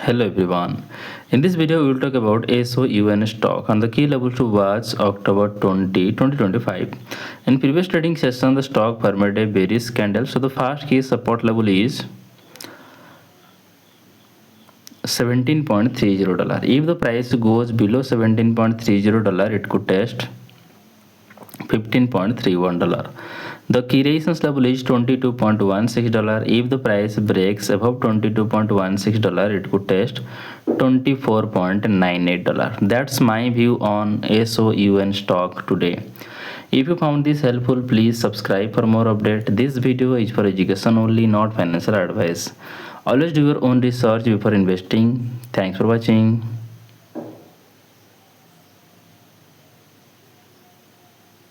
Hello everyone. In this video, we will talk about SOUN stock and the key level to watch October 2025. In previous trading session, the stock formed a bearish candle. So the first key support level is $17.30. If the price goes below $17.30, it could test $15.31. The key resistance level is $22.16. If the price breaks above $22.16, it could test $24.98. That's my view on SOUN stock today. If you found this helpful, please subscribe for more update. This video is for education only, not financial advice. Always do your own research before investing. Thanks for watching.